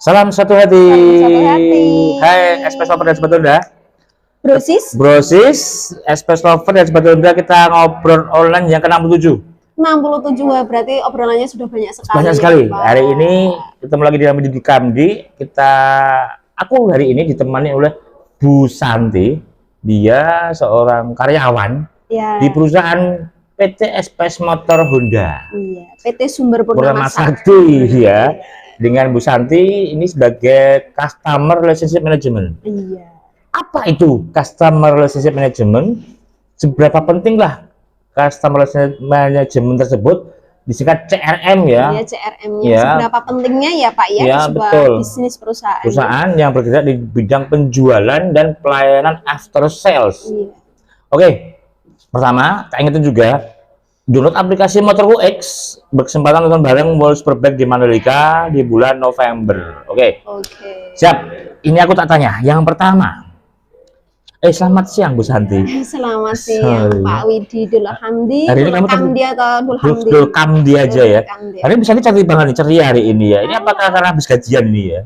Salam satu hati. Salam satu hati. Hai Espes Lover dan Sobat Honda. Brosis Espes Lover dan Sobat Honda, kita ngobrol online yang ke-67. 67, berarti obrolannya sudah banyak sekali. Banyak sekali. Ya, hari ini ketemu lagi di Kamdi. Aku hari ini ditemani oleh Bu Santi. Dia seorang karyawan ya, di perusahaan PT Espes Motor Honda. Iya, PT Sumber Purnama Sakti ya. Dengan Bu Santi ini sebagai Customer Relationship Management. Iya. Apa itu Customer Relationship Management? Seberapa pentinglah Customer Relationship Management tersebut? Disingkat CRM ya. Iya, CRM-nya. Ya. Seberapa pentingnya ya Pak ya, Ya, sebuah betul. bisnis perusahaan. Perusahaan yang bergerak di bidang penjualan dan pelayanan after sales. Iya. Oke, pertama, tak ingetin juga, download aplikasi Motorku X, berkesempatan nonton bareng World Superbike di Mandalika di bulan November. Oke. Siap. Ini aku tak tanya. Yang pertama, selamat siang Bu Santi. Selamat siang Pak Widi Dul Hamdi. Hari ini kamu Kamdi atau Dul Hamdi? Dul Kamdi aja ya. Kamdi. Hari ini Bu Santi cantik banget nih, ceria hari ini ya. Ini apakah karena habis gajian ini ya?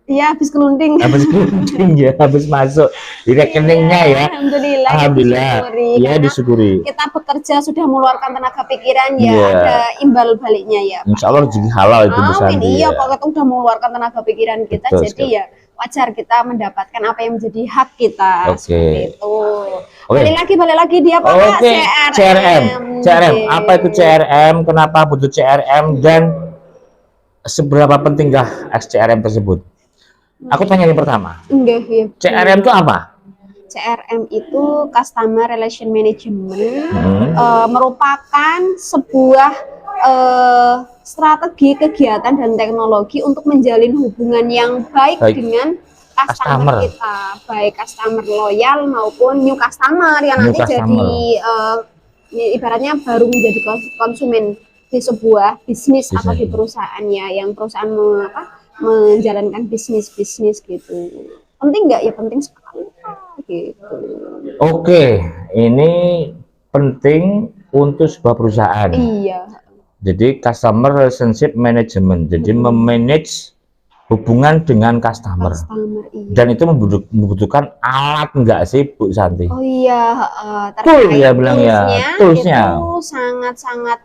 Iya, habis kelunding. Habis kelunding ya, habis masuk di rekeningnya ya. Alhamdulillah. Alhamdulillah. Ya, disyukuri. Kita bekerja sudah mengeluarkan tenaga pikiran ya, Yeah. ada imbal baliknya ya. Insya Allah rezeki halal itu Bu Santi. Iya, Ya. pokoknya kita udah mengeluarkan tenaga pikiran kita, Betul, jadi ya wajar kita mendapatkan apa yang menjadi hak kita. Oke. Seperti itu. Oke. Balik lagi dia Pak. Oke, CRM. Apa itu CRM? Kenapa butuh CRM dan seberapa pentingkah CRM tersebut? Aku tanya yang pertama. Enggak, ya. CRM itu apa? CRM itu Customer Relation Management, merupakan sebuah strategi kegiatan dan teknologi untuk menjalin hubungan yang baik. Dengan customer kita, baik customer loyal maupun new customer yang nanti jadi ibaratnya baru menjadi konsumen di sebuah bisnis atau di perusahaannya, yang perusahaan menjalankan bisnis gitu. Penting nggak? Ya penting sekali gitu. Oke, ini penting untuk sebuah perusahaan. Iya. Jadi Customer Relationship Management, jadi memanage hubungan dengan customer. Iya. Dan itu membutuhkan alat enggak sih Bu Santi? Oh iya, Tool ya bilang ya, toolsnya itu sangat-sangat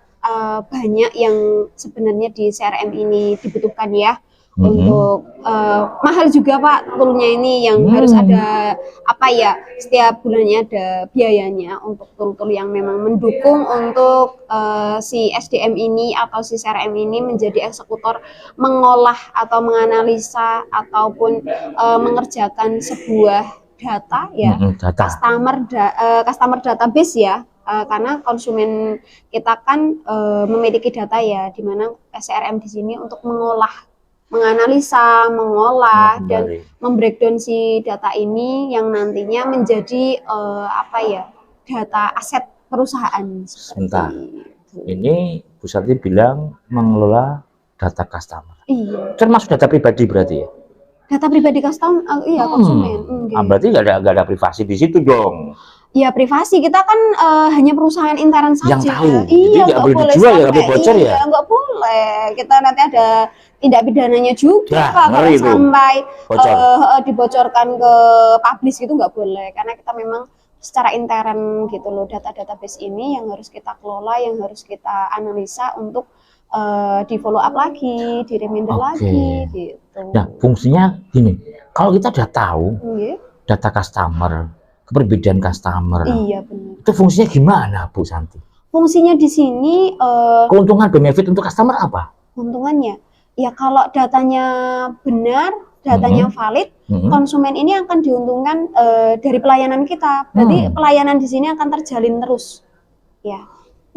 banyak yang sebenarnya di CRM ini dibutuhkan ya. Untuk mahal juga Pak toolnya ini, yang harus ada setiap bulannya ada biayanya untuk tool-tool yang memang mendukung untuk si SDM ini atau si CRM ini menjadi eksekutor mengolah atau menganalisa ataupun mengerjakan sebuah data ya, customer database ya. Karena konsumen kita kan memiliki data ya, di mana CRM di sini untuk menganalisa, mengolah, dan membreakdown si data ini yang nantinya menjadi data aset perusahaan. Sebentar, ini Bu Santi bilang mengelola data customer. Iya. Termasuk data pribadi berarti ya? Data pribadi customer, iya konsumen. Berarti nggak ada privasi di situ dong? Ya privasi kita kan hanya perusahaan intern saja. Yang tahu. Iya, nggak boleh dijual ya, nggak boleh bocor ya? Iya, nggak boleh. Kita nanti ada tindak pidananya juga Pak, kalau sampai dibocorkan ke publis gitu, nggak boleh. Karena kita memang secara intern gitu loh, database ini yang harus kita kelola, yang harus kita analisa untuk di follow up lagi, di reminder lagi gitu. Nah, fungsinya gini, kalau kita udah tahu data customer, keperbedaan customer, iya benar. Itu fungsinya gimana Bu Santi? Fungsinya di sini keuntungan benefit untuk customer apa? Keuntungannya ya kalau datanya benar, datanya valid, konsumen ini akan diuntungkan dari pelayanan kita. Berarti pelayanan di sini akan terjalin terus. Ya.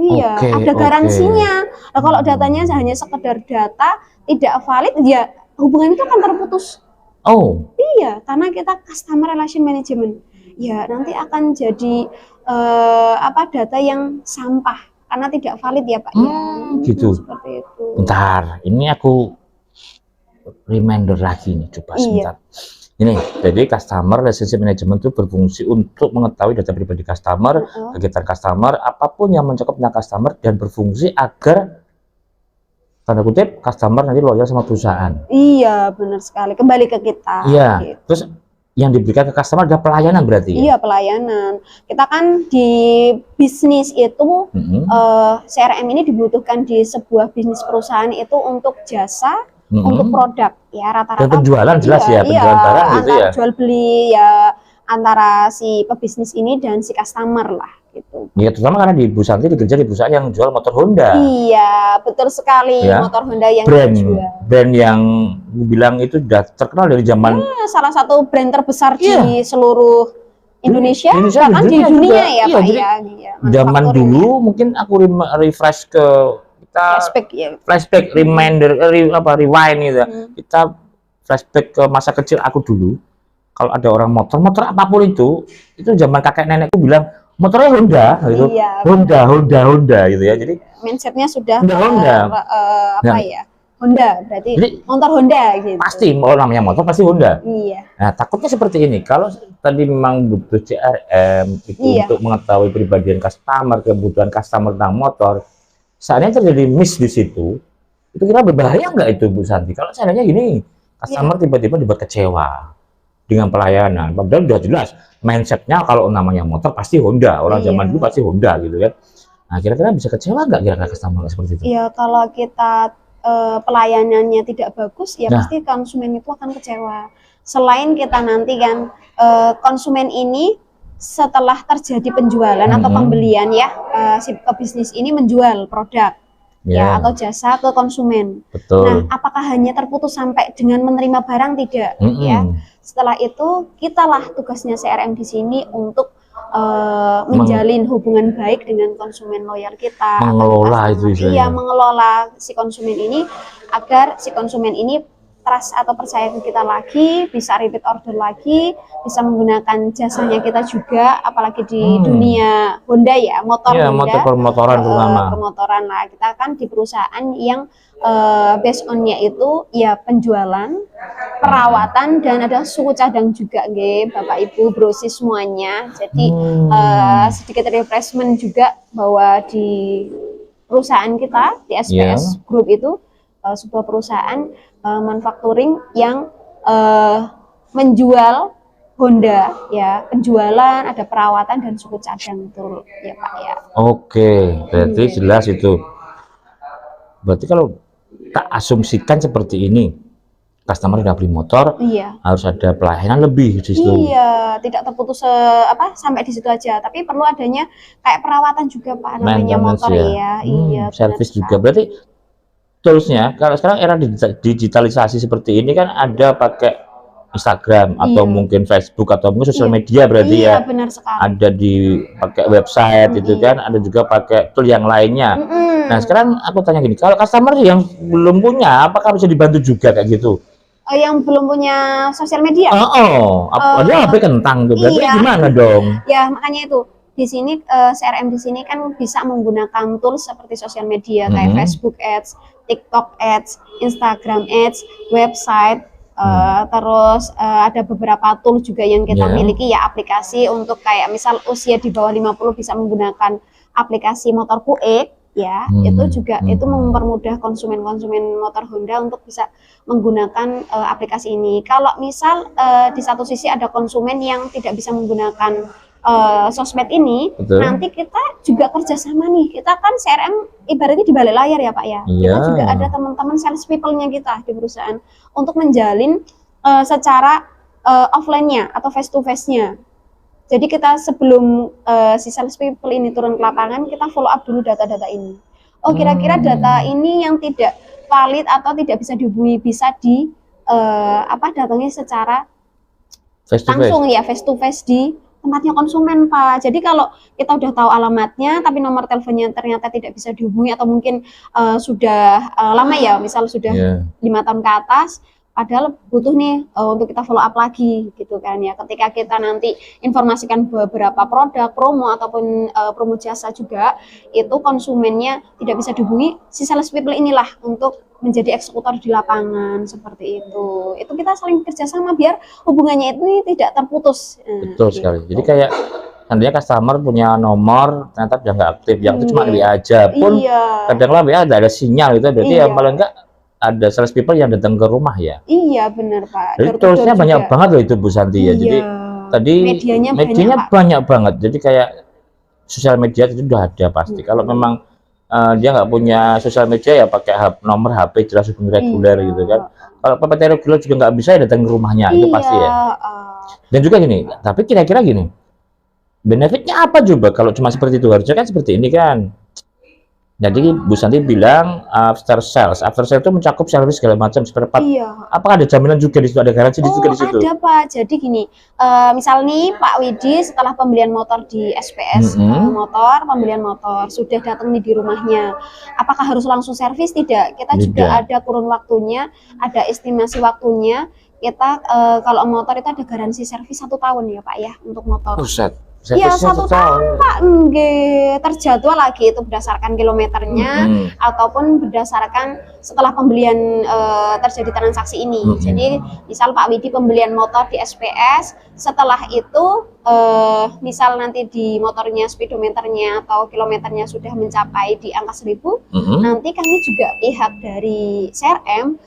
Iya, ada garansinya. Nah, kalau datanya hanya sekedar data tidak valid, ya hubungan itu akan terputus. Oh. Iya, karena kita customer relation management. Ya, nanti akan jadi data yang sampah karena tidak valid ya Pak ya. Gitu. Seperti itu. Bentar, ini aku reminder lagi nih, coba sebentar. Ini, jadi Customer Relationship Management itu berfungsi untuk mengetahui data pribadi customer, kegiatan customer, apapun yang mencakup tentang customer, dan berfungsi agar tanda kutip customer nanti loyal sama perusahaan. Iya, benar sekali. Kembali ke kita. Iya. Gitu. Terus yang diberikan ke customer adalah pelayanan berarti. Iya, pelayanan. Kita kan di bisnis itu CRM ini dibutuhkan di sebuah bisnis perusahaan itu untuk jasa, untuk produk ya rata-rata. Dan penjualan jelas ya, penjualan barang gitu ya. Jual beli ya antara si pebisnis ini dan si customer lah gitu. Iya, terutama karena di Bu Santi dikerja di perusahaan yang jual motor Honda. Iya, betul sekali ya? Motor Honda yang brand yang bilang itu sudah terkenal dari zaman salah satu brand terbesar di seluruh Indonesia, bahkan di dunia ya Pak ya. Zaman dulu mungkin aku refresh ke kita flashback reminder rewind gitu. Kita flashback ke masa kecil aku dulu. Kalau ada orang motor apapun itu zaman kakek nenekku bilang motornya Honda gitu. Iya, Honda gitu ya. Jadi mindsetnya sudah Honda. Honda berarti jadi, motor Honda gitu. Pasti namanya motor pasti Honda. Iya. Nah, takutnya seperti ini. Kalau tadi memang butuh CRM itu untuk mengetahui pribadian customer, kebutuhan customer tentang motor, seandainya terjadi miss di situ, itu kira berbahaya nggak itu Bu Santi? Kalau seandainya gini, customer tiba-tiba dibuat kecewa dengan pelayanan, padahal udah jelas mindsetnya kalau namanya motor pasti Honda, orang zaman dulu pasti Honda gitu kan. Nah, kira-kira bisa kecewa nggak kira-kira customer seperti itu? Iya, kalau kita pelayanannya tidak bagus, ya pasti konsumen itu akan kecewa. Selain kita nanti kan konsumen ini setelah terjadi penjualan atau pembelian ya, si pebisnis ini menjual produk ya atau jasa ke konsumen. Betul. Nah, apakah hanya terputus sampai dengan menerima barang? Tidak ya. Setelah itu kitalah tugasnya CRM di sini untuk menjalin hubungan baik dengan konsumen loyal kita, mengelola itu mengelola si konsumen ini agar si konsumen ini trust atau percaya ke kita lagi, bisa repeat order lagi, bisa menggunakan jasanya kita juga, apalagi di dunia Honda ya, motor Honda, motor permotoran terutama. Permotoran lah, kita kan di perusahaan yang based on-nya itu ya penjualan, perawatan, dan ada suku cadang juga, Bapak Ibu, brosis semuanya. Jadi sedikit refreshment juga bahwa di perusahaan kita di SPS Group itu sebuah perusahaan manufacturing yang menjual Honda ya, penjualan, ada perawatan dan suku cadang itu ya Pak ya. Oke, berarti jelas itu. Berarti kalau tak asumsikan seperti ini, customer udah beli motor, harus ada pelayanan lebih di situ. Iya, tidak terputus sampai di situ aja, tapi perlu adanya kayak perawatan juga Pak, namanya motor ya. Iya, servis juga. Berarti toolsnya kalau sekarang era digitalisasi seperti ini kan ada pakai Instagram atau mungkin Facebook atau mungkin sosial media berarti ya. Benar sekali. Ada di pakai website itu kan, ada juga pakai tool yang lainnya. Nah, sekarang aku tanya gini, kalau customer yang belum punya, apakah bisa dibantu juga kayak gitu? Yang belum punya sosial media? Ada HP kentang tuh, berarti gimana dong? Ya, makanya itu. Di sini CRM di sini kan bisa menggunakan tools seperti sosial media kayak Facebook Ads, TikTok Ads, Instagram Ads, website, terus ada beberapa tool juga yang kita miliki ya, aplikasi untuk kayak misal usia di bawah 50 bisa menggunakan aplikasi Motorku X ya, itu juga itu mempermudah konsumen-konsumen motor Honda untuk bisa menggunakan aplikasi ini. Kalau misal di satu sisi ada konsumen yang tidak bisa menggunakan sosmed ini, nanti kita juga kerjasama nih. Kita kan CRM ibaratnya di balik layar ya Pak ya. Kita juga ada teman-teman sales people-nya kita di perusahaan untuk menjalin secara offline-nya atau face to face-nya. Jadi kita sebelum si sales people ini turun ke lapangan, kita follow up dulu data-data ini. Oh, kira-kira data ini yang tidak valid atau tidak bisa dihubungi bisa di datangnya secara langsung ya, face to face di tempatnya konsumen Pak. Jadi kalau kita udah tahu alamatnya tapi nomor teleponnya ternyata tidak bisa dihubungi atau mungkin sudah lama ya, misal sudah 5 tahun ke atas, padahal butuh nih untuk kita follow up lagi gitu kan ya. Ketika kita nanti informasikan beberapa produk, promo ataupun promo jasa juga, itu konsumennya tidak bisa dihubungi, si sales people inilah untuk menjadi eksekutor di lapangan seperti itu. Itu kita saling kerjasama biar hubungannya ini tidak terputus. Betul sekali. Jadi kayak nantinya customer punya nomor ternyata udah nggak aktif, yang itu cuma WA aja pun kadang-kadang WA ada sinyal gitu, berarti ya paling enggak ada sales people yang datang ke rumah ya. Iya benar Pak. Jadi toolsnya banyak banget loh itu Bu Santi ya. Jadi tadi medianya banyak banget. Jadi kayak sosial media itu udah ada pasti. Kalau memang dia nggak punya sosial media ya pakai nomor HP jelas hubungi reguler gitu kan. Kalau PPT reguler juga nggak bisa ya datang ke rumahnya, itu pasti ya. Dan juga gini, tapi kira-kira gini, benefitnya apa coba kalau cuma seperti itu? Harusnya kan seperti ini kan. Jadi Bu Santi bilang after sales itu mencakup service segala macam spare part. Apakah ada jaminan juga di situ, ada garansi juga di situ? Ada Pak. Jadi gini, misal nih Pak Widi setelah pembelian motor di SPS pembelian motor sudah datang nih di rumahnya, apakah harus langsung servis? Tidak. Kita juga ada kurun waktunya, ada estimasi waktunya. Kita kalau motor itu ada garansi servis 1 tahun ya Pak ya untuk motor. Iya 1 tahun Pak, terjadwal lagi itu berdasarkan kilometernya ataupun berdasarkan setelah pembelian terjadi transaksi ini. Jadi misal Pak Widi pembelian motor di SPS, setelah itu misal nanti di motornya speedometernya atau kilometernya sudah mencapai di angka 1000, nanti kami juga pihak dari CRM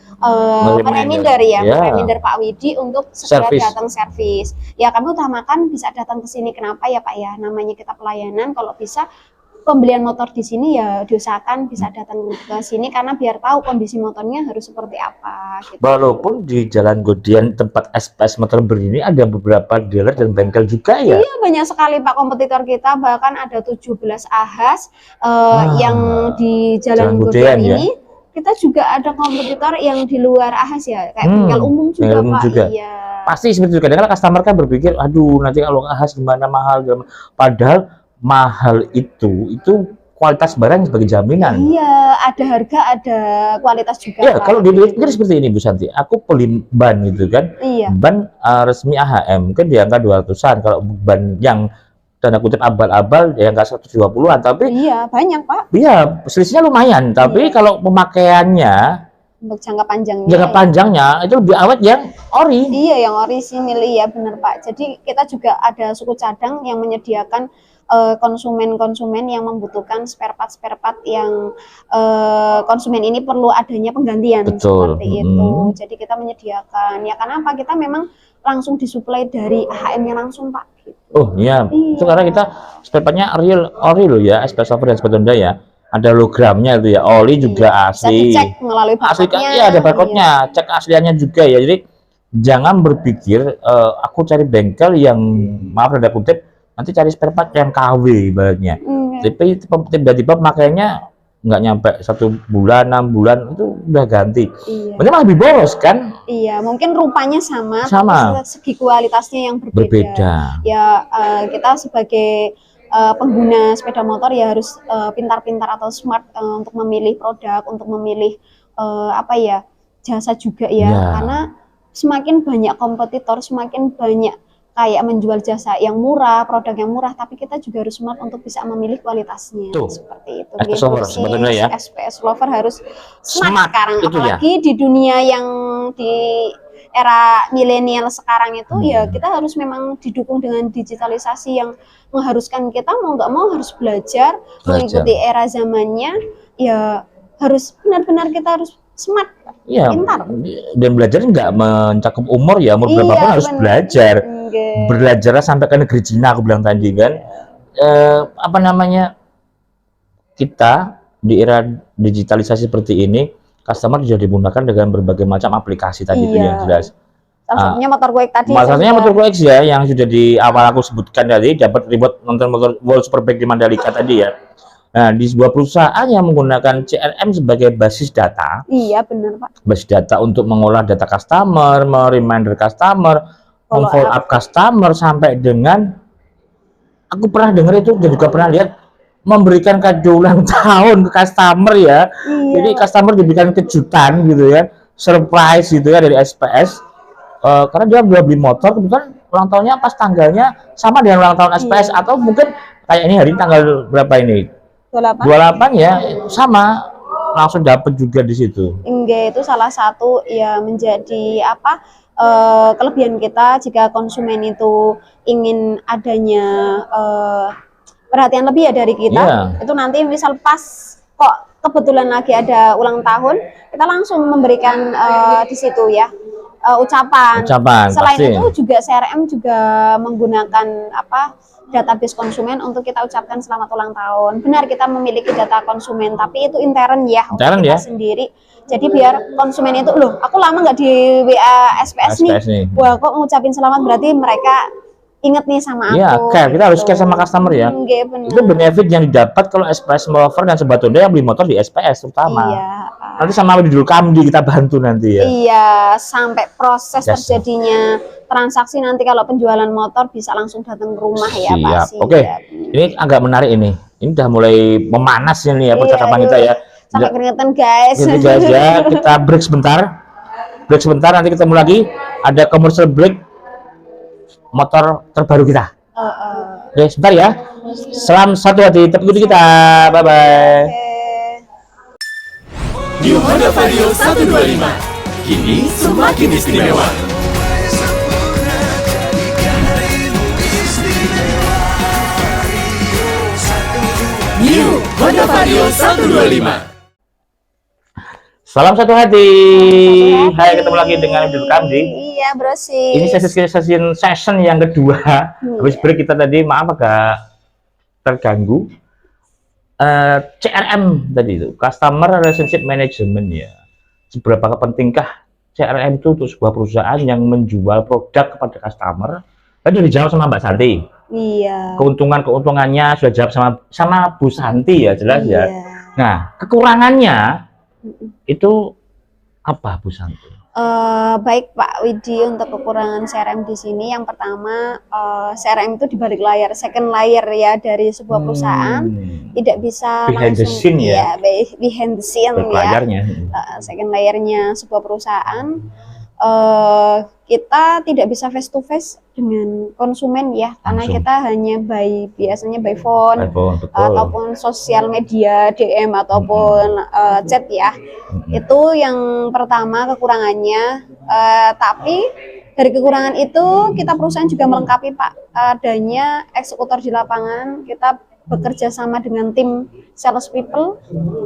reminder Pak Widi untuk segera datang servis. Ya kami utamakan bisa datang ke sini. Kenapa ya Pak ya? Namanya kita pelayanan, kalau bisa pembelian motor di sini ya diusahakan bisa datang ke sini karena biar tahu kondisi motornya harus seperti apa. Gitu. Walaupun di Jalan Godian tempat SPS motor berdiri ada beberapa dealer dan bengkel juga ya. Iya banyak sekali Pak kompetitor kita, bahkan ada 17 ahas yang di Jalan Godian ini. Ya? Kita juga ada kompetitor yang di luar ahas ya, kayak bengkel umum juga Pak. Iya. Pasti seperti itu. Kadang-kadang customer kan berpikir, aduh nanti kalau ahas gimana mahal. Padahal mahal itu kualitas barang sebagai jaminan. Iya, ada harga, ada kualitas juga. Iya, kalau dipikir seperti ini Bu Santi, aku beli ban gitu kan, ban resmi AHM kan di angka 200-an. Kalau ban yang tanda kutip abal-abal ya nggak 120-an, tapi iya banyak Pak. Iya, selisihnya lumayan, tapi kalau pemakaiannya untuk jangka panjangnya itu lebih awet yang ori. Iya, yang orisinil ya benar Pak. Jadi kita juga ada suku cadang yang menyediakan konsumen-konsumen yang membutuhkan spare part yang konsumen ini perlu adanya penggantian. Betul. Seperti itu. Jadi kita menyediakan. Ya kenapa? Kita memang langsung disuplai dari AHM-nya langsung Pak. Gitu. Oh iya. Sekarang kita spare partnya ori loh ya, SPS Lover dan Sepatu Honda ya. Ada hologramnya itu ya, oli juga asli. Bisa dicek melalui barcode-nya. Iya, ada barcode-nya. Cek asliannya juga ya. Jadi jangan berpikir aku cari bengkel yang maaf tanda kutip nanti cari spare part yang KW ibaratnya. Tapi tiba-tiba makanya nggak nyampe 1 bulan, 6 bulan itu udah ganti. Berarti malah lebih boros kan? Iya, mungkin rupanya sama. Tapi segi kualitasnya yang berbeda. Ya kita sebagai pengguna sepeda motor ya harus pintar-pintar atau smart untuk memilih produk, untuk memilih jasa juga ya. Karena semakin banyak kompetitor, semakin banyak kayak menjual jasa yang murah, produk yang murah, tapi kita juga harus smart untuk bisa memilih kualitasnya. Seperti itu. SPS Lover harus smart sekarang, apalagi di dunia yang di era milenial sekarang itu ya kita harus memang didukung dengan digitalisasi yang mengharuskan kita mau nggak mau harus belajar mengikuti era zamannya. Ya harus benar-benar kita harus smart, pintar. Dan belajar nggak mencakup umur ya, umur berapapun harus belajar. Belajar sampai ke negeri Cina aku bilang tadi kan. Kita di era digitalisasi seperti ini, customer sudah dimudahkan dengan berbagai macam aplikasi tadi itu yang jelas. Salah satunya MotorGoX tadi. Salah satunya MotorGoX ya, yang sudah di awal aku sebutkan tadi, dapat reward nonton motor World Superbike di Mandalika tadi ya. Nah, di sebuah perusahaan yang menggunakan CRM sebagai basis data. Iya, benar Pak. Basis data untuk mengolah data customer, mereminder customer, follow up customer, sampai dengan aku pernah dengar itu dan juga pernah lihat memberikan kado ulang tahun ke customer ya. Jadi customer diberikan kejutan gitu ya, surprise gitu ya dari SPS. Karena dia beli motor kebetulan ulang tahunnya pas tanggalnya sama dengan ulang tahun SPS atau mungkin kayak ini hari tanggal berapa ini? 28 ya, sama langsung dapat juga di situ. Enggak, itu salah satu ya menjadi kelebihan kita jika konsumen itu ingin adanya perhatian lebih ya dari kita. Itu nanti misal pas kok kebetulan lagi ada ulang tahun, kita langsung memberikan di situ ya ucapan. Selain pasti. itu juga CRM juga menggunakan database konsumen untuk kita ucapkan selamat ulang tahun. Benar kita memiliki data konsumen, tapi itu intern ya untuk kita sendiri. Jadi biar konsumen itu, loh aku lama nggak di WA SPS nih. Wah kok ngucapin selamat, berarti mereka inget nih sama aku. Iya, care. Kita harus care sama customer ya. Itu benefit yang didapat kalau SPS Mover dan sebetulnya yang beli motor di SPS terutama. Iya. Nanti sama Dul Kamdi kita bantu nanti ya. Iya, sampai proses terjadinya transaksi nanti kalau penjualan motor bisa langsung datang ke rumah ya Pak. Oke. Ini agak menarik ini. Ini udah mulai memanas ini ya percakapan kita ya. Sampai keringetan guys. Gitu guys ya. Kita break sebentar. Nanti ketemu lagi. Ada commercial break motor terbaru kita. Oke, sebentar ya. Salam satu hati, tetap ikuti kita. Bye bye. New Honda Vario 125 kini semakin istimewa. New Honda Vario 125. Salam satu hati. Hai, ketemu lagi dengan Dul Kamdi. Iya, Bro sih. Ini session yang kedua. Habis break kita tadi maaf agak terganggu. CRM tadi itu, Customer Relationship Management ya. Seberapa pentingkah CRM itu untuk sebuah perusahaan yang menjual produk kepada customer? Tadi sudah dijawab sama Mbak Santi. Iya. Keuntungannya sudah jawab sama Bu Santi ya, jelas ya. Nah, kekurangannya itu apa Bu Santi? Baik Pak Widi, untuk kekurangan CRM di sini yang pertama CRM itu di balik layar, second layer ya dari sebuah perusahaan, tidak bisa behind the scene ya, behind the scene ya, second layernya sebuah perusahaan. Kita tidak bisa face to face dengan konsumen ya, karena kita hanya biasanya by phone ataupun sosial media DM ataupun chat ya. Itu yang pertama kekurangannya. Tapi dari kekurangan itu kita perusahaan juga melengkapi Pak, adanya eksekutor di lapangan. Kita bekerja sama dengan tim sales people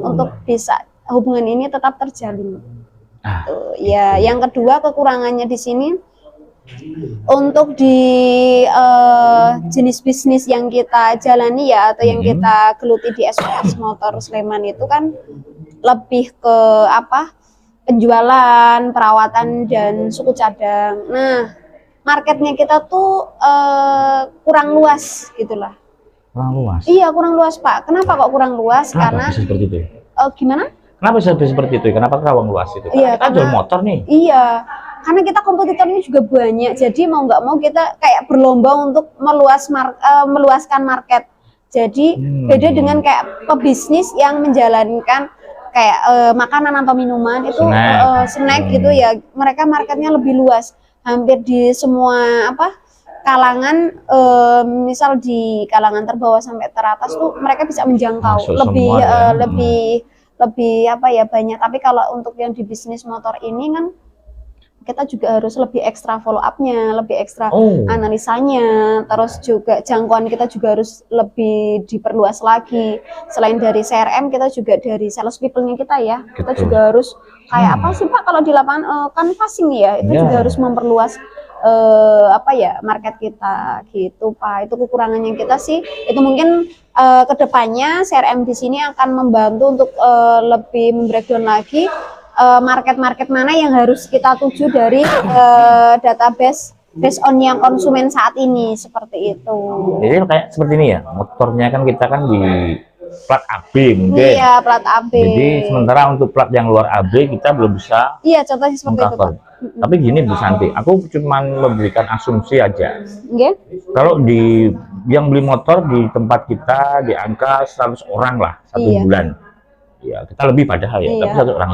untuk bisa hubungan ini tetap terjalin. Ya, yang kedua kekurangannya di sini untuk di jenis bisnis yang kita jalani ya, atau yang kita geluti di SPS Motor Sleman itu kan lebih ke penjualan, perawatan dan suku cadang. Nah, marketnya kita tuh kurang luas gitulah. Kurang luas? Iya, kurang luas Pak. Kenapa kok kurang luas? Karena bisa seperti itu? Gimana? Kenapa bisa seperti itu? Kenapa kurang luas itu? Iya, kita jual motor nih. Iya, karena kita kompetitornya juga banyak. Jadi mau nggak mau kita kayak berlomba untuk meluaskan market. Jadi beda dengan kayak pebisnis yang menjalankan kayak makanan atau minuman itu snack gitu ya. Mereka marketnya lebih luas. Hampir di semua kalangan, misal di kalangan terbawah sampai teratas tuh mereka bisa menjangkau lebih banyak. Tapi kalau untuk yang di bisnis motor ini kan kita juga harus lebih ekstra follow up-nya, lebih ekstra analisanya, terus juga jangkauan kita juga harus lebih diperluas lagi. Selain dari CRM, kita juga dari sales people-nya kita ya, kita juga harus kayak apa sih Pak kalau di lapangan canvassing ya, itu juga harus memperluas market kita gitu Pak. Itu kekurangannya kita sih. Itu mungkin kedepannya CRM di sini akan membantu untuk lebih membreakdown lagi market-market mana yang harus kita tuju dari database based on yang konsumen saat ini, seperti itu. Jadi kayak seperti ini ya, motornya kan kita kan di plat AB mungkin. Iya, plat AB. Jadi sementara untuk plat yang luar AB kita belum bisa. Iya, contohnya seperti itu Pak. Tapi gini Bu Santi, aku cuma memberikan asumsi aja. Kalau yang beli motor di tempat kita di angka 100 orang lah satu bulan. Ya, kita lebih padahal ya, tapi 1 orang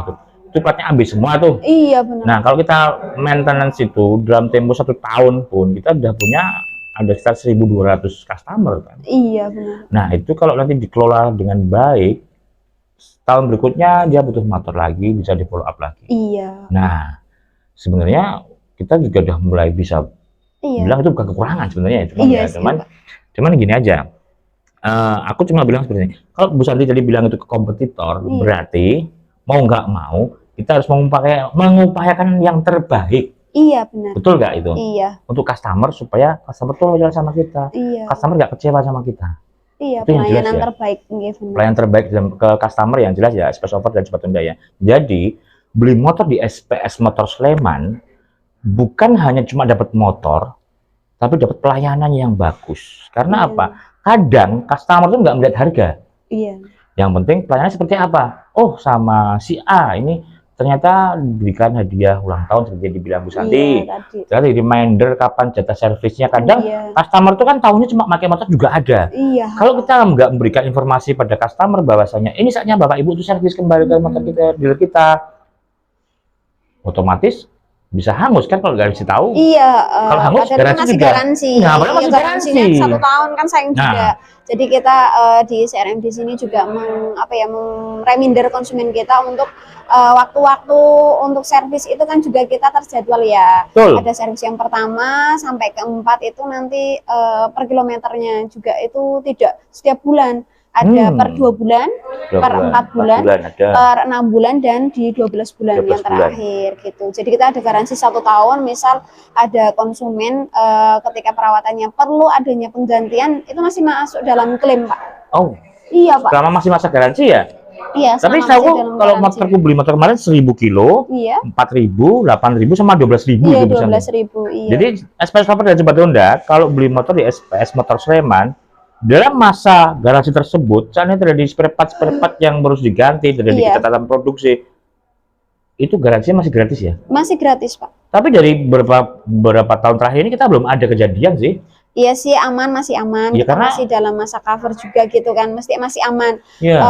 itu platnya AB semua tuh. Iya benar. Nah, kalau kita maintenance itu dalam tempo 1 tahun pun kita udah punya ada sekitar 1.200 customer kan. Iya benar. Nah, itu kalau nanti dikelola dengan baik, tahun berikutnya dia butuh motor lagi, bisa di follow up lagi. Iya. Nah, sebenarnya kita juga udah mulai bisa bilang itu bukan kekurangan sebenarnya, cuman gini aja. Aku cuma bilang seperti ini. Kalau Bu Santi tadi bilang itu ke kompetitor, berarti mau nggak mau kita harus mengupayakan yang terbaik. Iya benar. Betul nggak itu? Iya. Untuk customer supaya customer tuh loyal sama kita. Iya. Customer nggak kecewa sama kita. Iya. Itu Pelayanan ya. terbaik. Pelayanan terbaik ke customer yang jelas ya, SPS offer dan cepat tunda ya. Jadi beli motor di SPS Motor Sleman bukan hanya cuma dapat motor, tapi dapat pelayanan yang bagus. Karena apa? Kadang customer tuh nggak melihat harga. Iya. Yang penting pelayanan seperti apa? Oh, sama si A ini ternyata diberikan hadiah ulang tahun seperti yang dibilang Bu Santi. Jadi reminder kapan jatah servisnya. Kadang customer tuh kan tahunya cuma pakai motor juga ada. Iya. Kalau kita nggak memberikan informasi pada customer bahwasanya ini saatnya Bapak Ibu tuh servis kembali ke motor kita, dealer kita, otomatis bisa hangus kan kalau nggak dikasih tahu. Iya. Kalau hangus garansi masih juga. Garansi. Nah, masih garansi. 1 tahun kan sayang juga. Jadi kita di CRM di sini juga reminder konsumen kita untuk waktu-waktu untuk servis itu kan juga kita terjadwal ya. Betul. Ada servis yang pertama sampai keempat itu nanti per kilometernya juga itu tidak setiap bulan. Ada per 2 bulan, per 4 bulan, per 6 bulan, dan di 12 bulan yang terakhir gitu. Jadi kita ada garansi 1 tahun, misal ada konsumen ketika perawatannya perlu adanya penggantian, itu masih masuk dalam klaim, Pak. Oh, iya Pak. Selama masih masa garansi ya? Iya. Tapi tahu kalau motorku beli motor kemarin 1000 kilo, 4.000, 8.000 sama 12.000. Iya, 12.000. Iya. Jadi SPS Offer dan cepat tunda, kalau beli motor di SPS Motor Sleman, dalam masa garansi tersebut, saatnya terjadi spare part yang harus diganti, terjadi catatan produksi, itu garansinya masih gratis ya? Masih gratis, Pak. Tapi dari beberapa tahun terakhir ini kita belum ada kejadian sih. Iya sih, masih aman. Ya, karena masih dalam masa cover juga gitu kan, masih aman. Ya.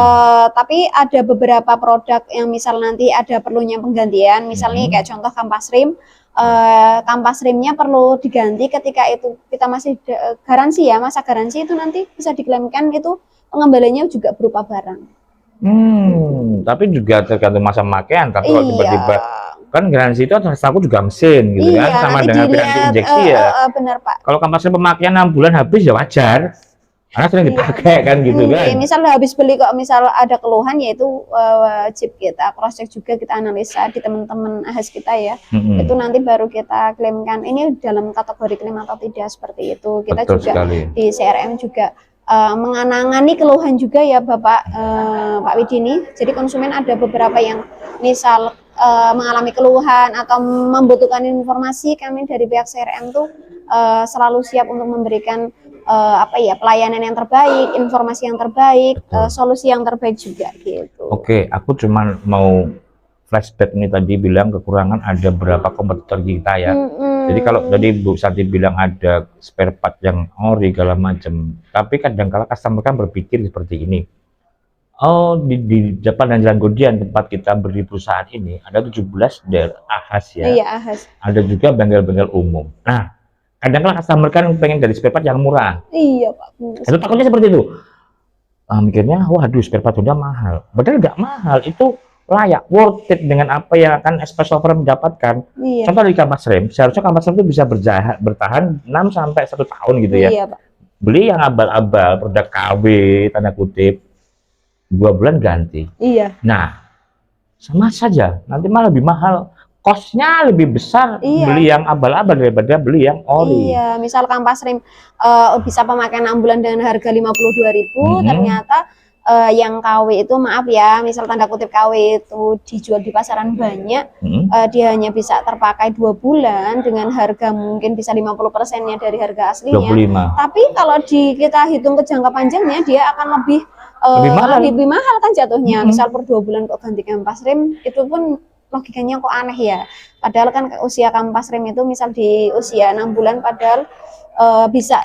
Tapi ada beberapa produk yang misal nanti ada perlunya penggantian, misalnya kayak contoh kampas rim. Kampas rimnya perlu diganti ketika itu kita masih garansi ya, masa garansi itu nanti bisa diklaimkan, itu pengembaliannya juga berupa barang. Tapi juga tergantung masa pemakaian. Tapi kalau tiba-tiba kan garansi itu aku juga mesin gitu kan, sama dengan garansi injeksi ya. Benar Pak. Kalau kampas rim pemakaian 6 bulan habis ya wajar. Karena sering dipakai kan gitu kan. Misal habis beli kok misal ada keluhan, yaitu wajib kita cross check juga, kita analisa di teman-teman AHAS kita ya. Itu nanti baru kita klaimkan ini dalam kategori klaim atau tidak, seperti itu. Kita betul juga sekali. Di CRM juga mengenangani keluhan juga ya Pak Widini. Jadi konsumen ada beberapa yang misal mengalami keluhan atau membutuhkan informasi, kami dari pihak CRM tuh selalu siap untuk memberikan pelayanan yang terbaik, informasi yang terbaik, solusi yang terbaik juga gitu. Oke, aku cuma mau flashback nih, tadi bilang kekurangan ada berapa kompetitor kita ya. Jadi kalau tadi Bu Santi bilang ada spare part yang ori segala macam, tapi kadang-kala customer kan berpikir seperti ini. Oh, di depan dan Jalan Godian tempat kita berdiri perusahaan ini ada 17 daerah AHAS ya. Iya, AHAS. Ada juga bengkel-bengkel umum. Nah, kadang-kala customer kan pengen dari spare part yang murah. Iya Pak. Itu takutnya seperti itu. Mikirnya, waduh spare part udah mahal. Padahal nggak mahal, itu layak, worth it dengan apa yang akan SPS Offer mendapatkan. Iya. Contoh dari kampas rem, seharusnya kampas rem itu bisa bertahan 6 sampai 1 tahun gitu ya. Iya Pak. Beli yang abal-abal, produk KW, tanda kutip, 2 bulan ganti. Iya. Nah, sama saja, nanti malah lebih mahal. Kosnya lebih besar beli yang abal-abal daripada beli yang ori. Iya, misal kampas rim bisa pemakaian 6 bulan dengan harga 52.000, ternyata yang KW itu, maaf ya, misal tanda kutip KW itu dijual di pasaran banyak, dia hanya bisa terpakai 2 bulan dengan harga mungkin bisa 50%-nya dari harga aslinya. 25. Tapi kalau kita hitung ke jangka panjangnya, dia akan lebih mahal kan jatuhnya. Misal per 2 bulan kok ganti kampas rim, itu pun logikanya kok aneh ya. Padahal kan usia kampas rem itu misal di usia 6 bulan, padahal bisa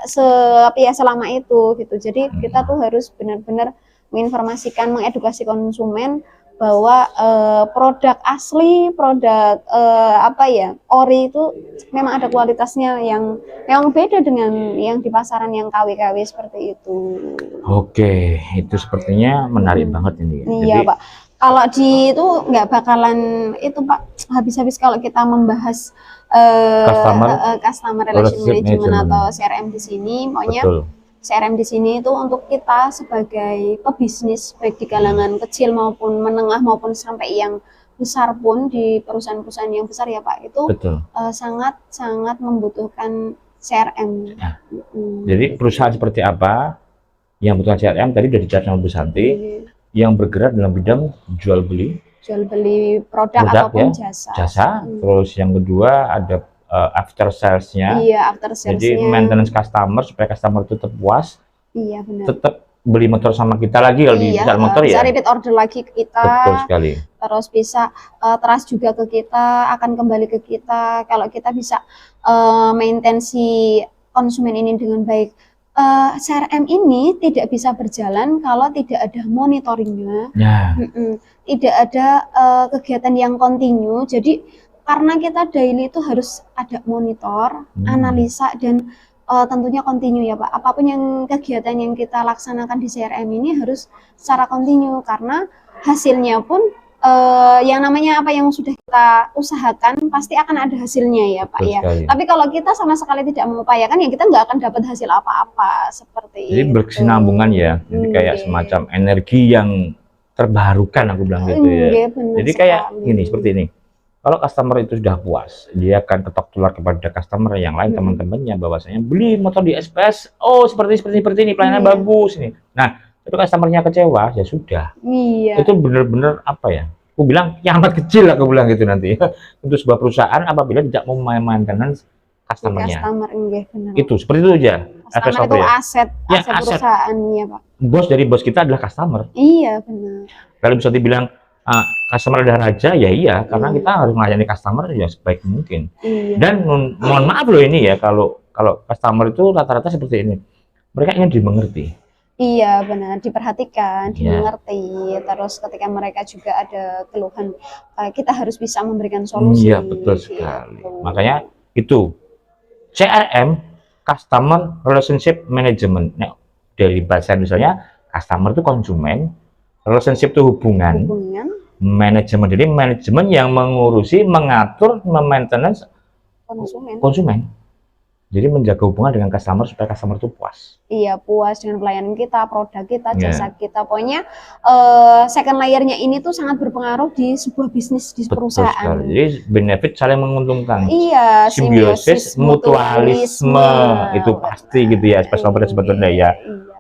selama itu gitu. Jadi kita tuh harus benar-benar menginformasikan, mengedukasi konsumen bahwa produk asli, produk ori itu memang ada kualitasnya yang beda dengan yang di pasaran yang KW-KW seperti itu. Oke, itu sepertinya menarik banget ini. Iya Pak. Kalau di itu nggak bakalan itu Pak, habis-habis kalau kita membahas customer relation management atau CRM di sini. Pokoknya Betul. CRM di sini itu untuk kita sebagai pebisnis, baik di kalangan kecil maupun menengah maupun sampai yang besar pun di perusahaan-perusahaan yang besar ya Pak, itu sangat membutuhkan CRM. Ya. Jadi perusahaan seperti apa yang membutuhkan CRM tadi sudah dijawab sama Bu Santi, yang bergerak dalam bidang jual beli produk ataupun ya, jasa. Terus yang kedua ada after sales-nya. Iya, after sales-nya. Jadi maintenance customer supaya customer itu tetap puas. Iya, benar. Tetap beli motor sama kita lagi kalau di motor ya. Bisa repeat order lagi ke kita. Betul sekali. Terus bisa trust juga ke kita, akan kembali ke kita kalau kita bisa maintain si konsumen ini dengan baik. CRM ini tidak bisa berjalan kalau tidak ada monitoringnya, tidak ada kegiatan yang kontinu. Jadi karena kita daily itu harus ada monitor, analisa, dan tentunya kontinu ya Pak. Apapun yang kegiatan yang kita laksanakan di CRM ini harus secara kontinu, karena hasilnya pun yang namanya apa yang sudah kita usahakan pasti akan ada hasilnya ya Pak. Ya. Tapi kalau kita sama sekali tidak mengupayakan ya kita nggak akan dapat hasil apa-apa seperti jadi berkesinambungan ya. Jadi kayak semacam energi yang terbarukan aku bilang gitu ya. Jadi kayak gini, seperti ini. Kalau customer itu sudah puas, dia akan tetap tular kepada customer yang lain, teman-temannya, bahwasanya beli motor di SPS, oh seperti ini, pelayanan bagus ini. Nah, itu customernya kecewa, ya sudah. Itu benar-benar apa ya? Aku bilang kiamat kecil, aku bilang gitu nanti. Untuk sebuah perusahaan apabila tidak mau maintenance customernya. Itu seperti itu aja. Customer itu aset perusahaan ya Pak. Bos dari bos kita adalah customer. Iya benar. Kalau bisa dibilang customer adalah raja, ya iya, karena kita harus melayani customer ya sebaik mungkin. Dan mohon maaf loh ini ya, kalau customer itu rata-rata seperti ini, mereka ingin dimengerti. Iya benar, diperhatikan, dimengerti. Terus ketika mereka juga ada keluhan, kita harus bisa memberikan solusi. Iya betul sekali. Makanya itu CRM, Customer Relationship Management. Nah, dari bahasa Indonesia, customer itu konsumen, relationship itu hubungan. Manajemen, jadi manajemen yang mengurusi, mengatur, memaintenance konsumen. Jadi menjaga hubungan dengan customer supaya customer itu puas. Iya, puas dengan pelayanan kita, produk kita, jasa kita. Pokoknya second layer-nya ini tuh sangat berpengaruh di sebuah bisnis di perusahaan. Jadi benefit saling menguntungkan. Iya, simbiosis, mutualisme. Itu pasti gitu ya, spesial sebetulnya ya.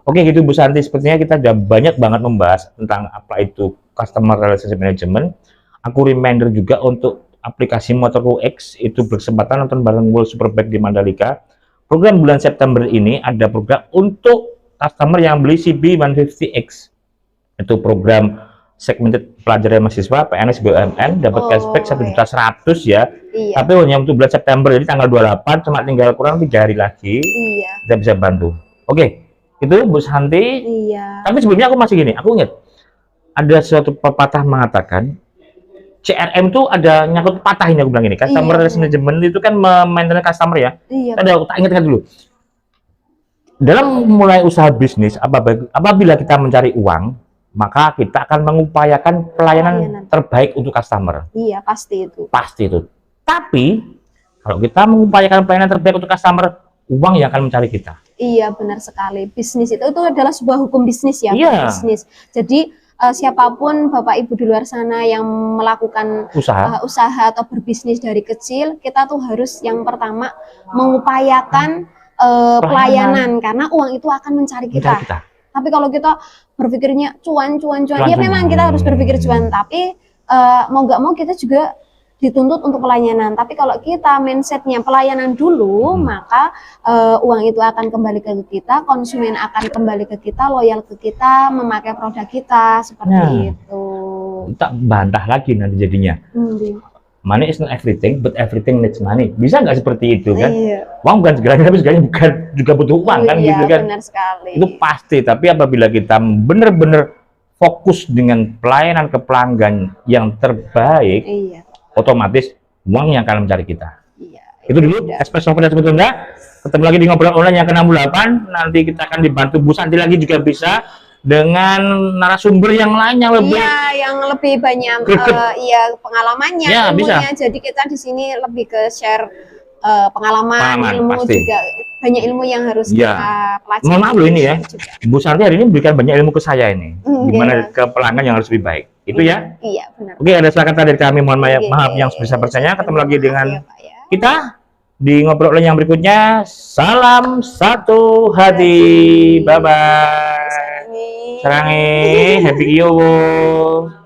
Oke gitu Bu Santi, sepertinya kita sudah banyak banget membahas tentang apa itu Customer Relationship Management. Aku reminder juga untuk aplikasi Motorku X, itu berkesempatan nonton bareng World Superbike di Mandalika. Program bulan September ini ada program untuk customer yang beli CB 150X. Itu program segmented pelajar mahasiswa PNS BUMN, dapat cashback 1.100.000 ya. Tapi hanya untuk bulan September, jadi tanggal 28, cuma tinggal kurang 3 hari lagi. Kita bisa bantu. Oke, itu Bu Santi. Tapi sebelumnya aku masih gini, aku ingat ada suatu pepatah mengatakan CRM itu ada nyangkut patah ini, aku bilang ini. Customer Relationship Management itu kan memaintain customer ya. Ada tak ingatkan dulu. Dalam mulai usaha bisnis, apabila kita mencari uang, maka kita akan mengupayakan pelayanan terbaik untuk customer. Iya, pasti itu. Pasti itu. Tapi kalau kita mengupayakan pelayanan terbaik untuk customer, uang yang akan mencari kita. Iya, benar sekali. Bisnis itu adalah sebuah hukum bisnis ya. Bisnis. Jadi siapapun Bapak Ibu di luar sana yang melakukan usaha atau berbisnis dari kecil, kita tuh harus yang pertama mengupayakan pelayanan, karena uang itu akan mencari kita. Tapi kalau kita berpikirnya cuan, ya memang kita harus berpikir cuan, tapi mau nggak mau kita juga dituntut untuk pelayanan. Tapi kalau kita mindsetnya pelayanan dulu, maka uang itu akan kembali ke kita, konsumen akan kembali ke kita, loyal ke kita, memakai produk kita, seperti itu. Tak bantah lagi nanti jadinya. Money is not everything, but everything needs money. Bisa nggak seperti itu kan? Uang bukan segalanya, tapi segalanya bukan juga butuh uang kan, gitu kan? Benar sekali. Itu pasti. Tapi apabila kita benar-benar fokus dengan pelayanan ke pelanggan yang terbaik, otomatis uang yang akan mencari kita. Itu dulu espresso pada sebetulnya. Ketemu lagi di ngobrol online yang ke-68. Nanti kita akan dibantu Bu Santi lagi juga bisa dengan narasumber yang lain yang lebih Iya, yang lebih banyak iya pengalamannya, Ya, ilmunya. bisa. Jadi kita di sini lebih ke share pengalaman, Pengalaman, ilmu pasti. juga banyak ilmu yang harus Ya. kita pelajari. Mohon maaf loh ini ya. juga. Bu Santi hari ini berikan banyak ilmu ke saya ini. Gimana Iya. ke pelanggan yang harus lebih baik. Itu ya. Iya, benar. Oke, ada silakan dari kami. Mohon Oke. maaf yang sebesar besarnya. Ketemu lagi Maaf dengan ya, Pak, ya. kita di ngobrol yang berikutnya. Salam satu hati. Bye bye. Sarangi. Sarangi. Happy Kyowo.